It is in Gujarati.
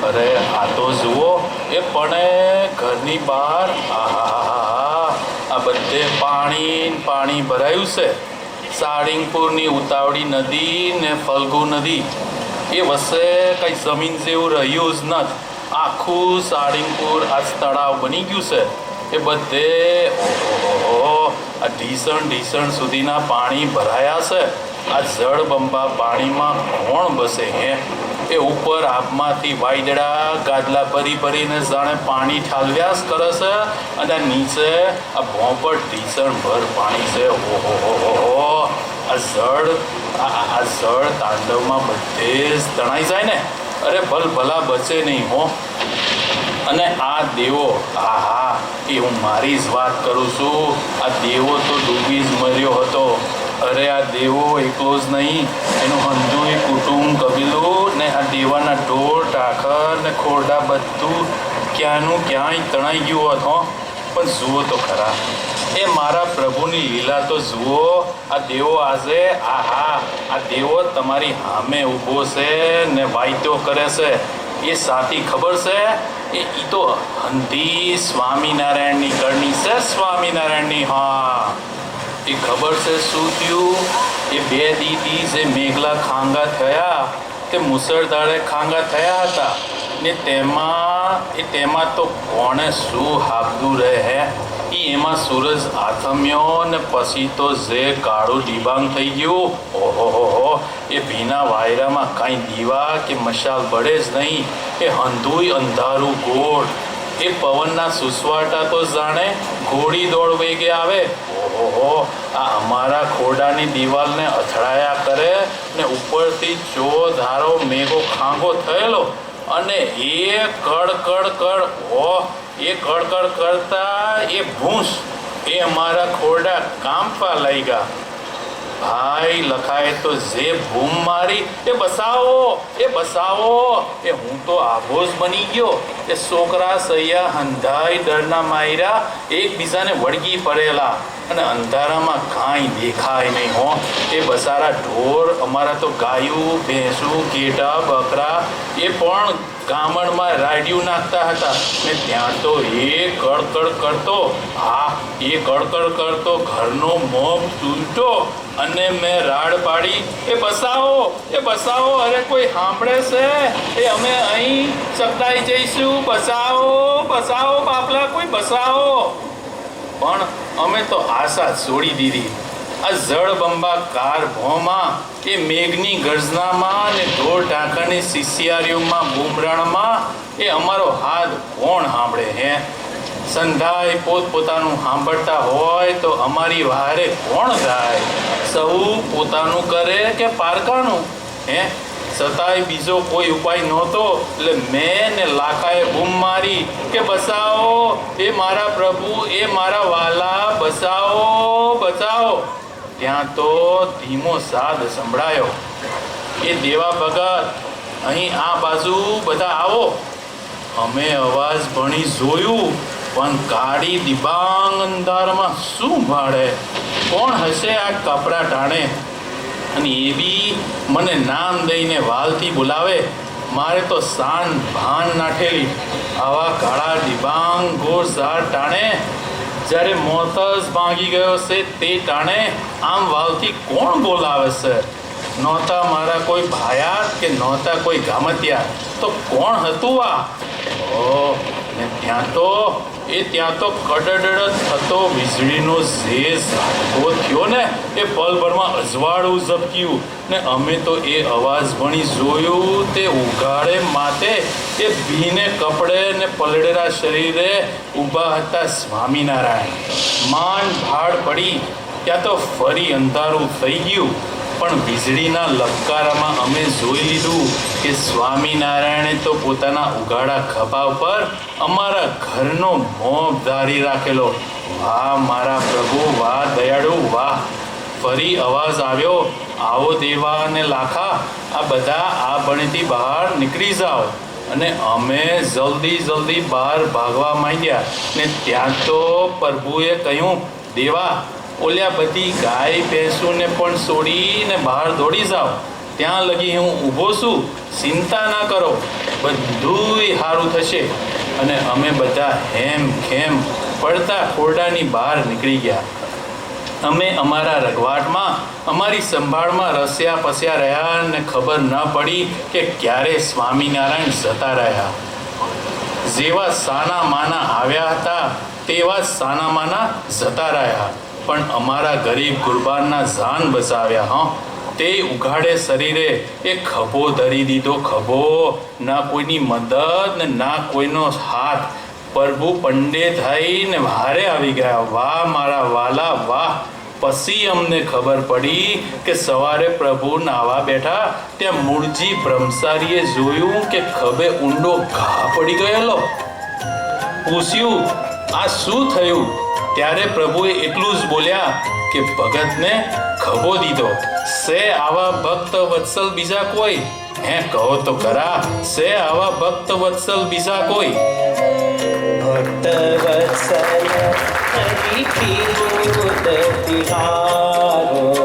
અરે આ તો જુઓ એ પણ ઘરની બહાર આ બધે પાણી ભરાયું છે. સાળીંગપુરની ઉતાવળી નદી ને ફલ્ગુ નદી એ વચ્ચે કઈ જમીન જેવું રહ્યું જ નથી. આખું સાળીંગપુર આજ તળાવ બની ગયું છે. એ બધે આ ઢીસણ સુધીના પાણી ભરાયા છે. આ જળબંબા પાણીમાં કોણ બસે હે? એ ઉપર આબમાંથી વાયદડા ગાદલા ભરીને જાણે પાણી ઠાલવ્યા જ કરે છે, અને નીચે આ ભોંપટ ઢીસણ ભર પાણી છે. ઓહો આ જળ તાંડવમાં બધે જ તણાઈ જાય ને. અરે ભલા બચે નહીં હો. અને આ દેવો એ હું મારી જ વાત કરું છું. આ દેવો તો ડૂબી જ મર્યો હતો. અરે આ દેવો એકલો જ નહીં, એનું હંધુય કુટુંબ કબીલું ને આ દેવાના ઢોર ટાખર ને ખોરડા બધું ક્યાંનું ક્યાંય તણાઈ ગયું હોત હો. પણ જુઓ તો ખરા, એ મારા પ્રભુની લીલા તો જુઓ. આ દેવો આજે આ દેવો તમારી સામે ઊભો છે ને વાયદો કરે છે. એ સાથી ખબર છે? એ તો હંધી સ્વામિનારાયણની કરણી છે. સ્વામિનારાયણની. હા, એ ખબર છે શું થયું? એ 2 દીદી જે મેઘલા ખાંગા થયા તે મુસળધારે ખાંગા થયા હતા ને તેમાં તો કોણે શું હાબદું રહે હે? એમાં સૂરજ આથમ્યો ને પછી તો જે કાળું ડિબાંગ થઈ ગયું. ઓહો એ ભીના વાયરામાં કાંઈ દીવા કે મશાલ બળે જ નહીં. એ હંધુય અંધારું ગોળ. એ પવનના સુસવાટા તો જાણે ઘોડી દોડ વેગે આવે. ઓહો આ અમારા ખોડાની દિવાલને અથડાયા કરે ને ઉપરથી ધારો મેઘો ખાંગો થયેલો અને એ કડ કરતા એ ભૂંસ એ અમારા ખોરડા કાંપવા લાગ્યા. ભાઈ લખાય તો જે બૂમ મારી, એ બસાવો. એ હું તો આભો જ બની ગયો. એ છોકરા સૈયા હંધાઈ ડરના માયરા એકબીજાને વળગી પડેલા અને અંધારામાં કાંઈ દેખાય નહીં હો. એ બસારા ઢોર, અમારા તો ગાયું ભેંસું ઘેટા બકરા એ પણ ગામણમાં રાડિયું નાખતા હતા ને ત્યાં તો એ કડકડ કરતો ઘરનો મોં તૂટો અને મેં રાડ પાડી, એ બસાવો. અરે કોઈ સાંભળે છે? એ અમે અહીં ચકડાઈ જઈશું. બસાવો બાપલા, કોઈ બસાવો. પણ અમે તો આશા છોડી દીધી. આ જળબંબાકાર ભોમાં, એ મેઘની ગર્જનામાં ને ઢોર ઢાંકરની શિશિયારીઓમાં બુમરાણમાં એ અમારો હાથ કોણ સાંભળે હે? સંધાય પોતાનું સાંભળતા હોય તો અમારી વારે કોણ ગાય? સૌ પોતાનું કરે કે પારકાનું હે? છતાંય બીજો કોઈ ઉપાય નહોતો એટલે મેં ને લાખાએ બૂમ મારી કે બસાવો, એ મારા પ્રભુ, એ મારા વાલા, બચાવો. ત્યાં તો ધીમો સાદ સંભળાયો. એ દેવા ભગત, અહીં આ બાજુ બધા આવો. અમે અવાજ ભણી જોયું પણ કાળી દિબાંગ અંધારમાં શું ભાડે? કોણ હશે આ કપડા ટાણે? અને એ બી મને નામ દઈને વાલથી બોલાવે. મારે તો શાન ભાન નાઠેલી. આવા કાળા દિબાંગ ગોર ઝાડ ટાણે જ્યારે મોત જ ભાંગી ગયો છે તે ટાણે આમ વાલથી કોણ બોલાવે છે? નહોતા મારા કોઈ ભાયા કે નહોતા કોઈ ગામત્યા, તો કોણ હતું આ? ને ત્યાં તો કડડડ થતો વીજળીનો જે ઝાટકો થયો ને, એ પલભરમાં અજવાળું ઝબક્યું ને અમે તો એ અવાજ ભણી જોયું. તે ઉઘાડે માથે, એ ભીને કપડે ને પલળેલા શરીરે ઊભા હતા સ્વામિનારાયણ. માંડ ભાડ પડી ત્યાં તો ફરી અંધારું થઈ ગયું. પણ વીજળીના લપકારામાં અમે જોઈ લીધું કે સ્વામિનારાયણે તો પોતાના ઉઘાડા ખભા ઉપર અમારા ઘરનો મોં ધારી રાખેલો. વાહ મારા પ્રભુ, વાહ દયાળુ, વાહ. ફરી અવાજ આવ્યો, આવો દેવા અને લાખા, આ બધા આ ભણીથી બહાર નીકળી જાઓ. અને અમે જલ્દી બહાર ભાગવા માંડ્યા ને ત્યાં તો પ્રભુએ કહ્યું, દેવા, ઓલ્યા બધી ગાય ભેંસુને પણ છોડીને બહાર દોડી જાઓ. ત્યાં લગી હું ઊભો છું, ચિંતા ના કરો. બધુંય સારું થશે. અને અમે બધા હેમ ખેમ પડતા ખોરડાની બહાર નીકળી ગયા. અમે અમારા રઘવાટમાં અમારી સંભાળમાં રસ્યા પસ્યા રહ્યા ને ખબર ન પડી કે ક્યારે સ્વામિનારાયણ જતા રહ્યા. જેવા સાના માના આવ્યા હતા તેવા સાના માના જતા રહ્યા. પણ અમારા ગરીબ ગુરબાનના જાન બચાવ્યા. તે ઉઘાડે શરીરે એ ખભો ધરી દીધો. ખભો, ના કોઈની મદદ ને ના કોઈનો હાથ. પ્રભુ પંડે થઈને વારે આવી ગયા. વાહ મારા વાલા વાહ. પછી અમને ખબર પડી કે સવારે પ્રભુ નાવા બેઠા ત્યાં મૂળજી બ્રહ્મચારીએ જોયું કે ખભે ઊંડો ઘા પડી ગયેલો. પૂછ્યું આ શું થયું? ત્યારે પ્રભુએ એટલું જ બોલ્યા કે ભગતને ખભો દીધો. સે આવા ભક્ત વત્સલ બીજા કોઈ? હે કહો તો ખરા, સે આવા ભક્ત વત્સલ બીજા કોઈ? ભક્ત વત્સલ હરિ તિહારો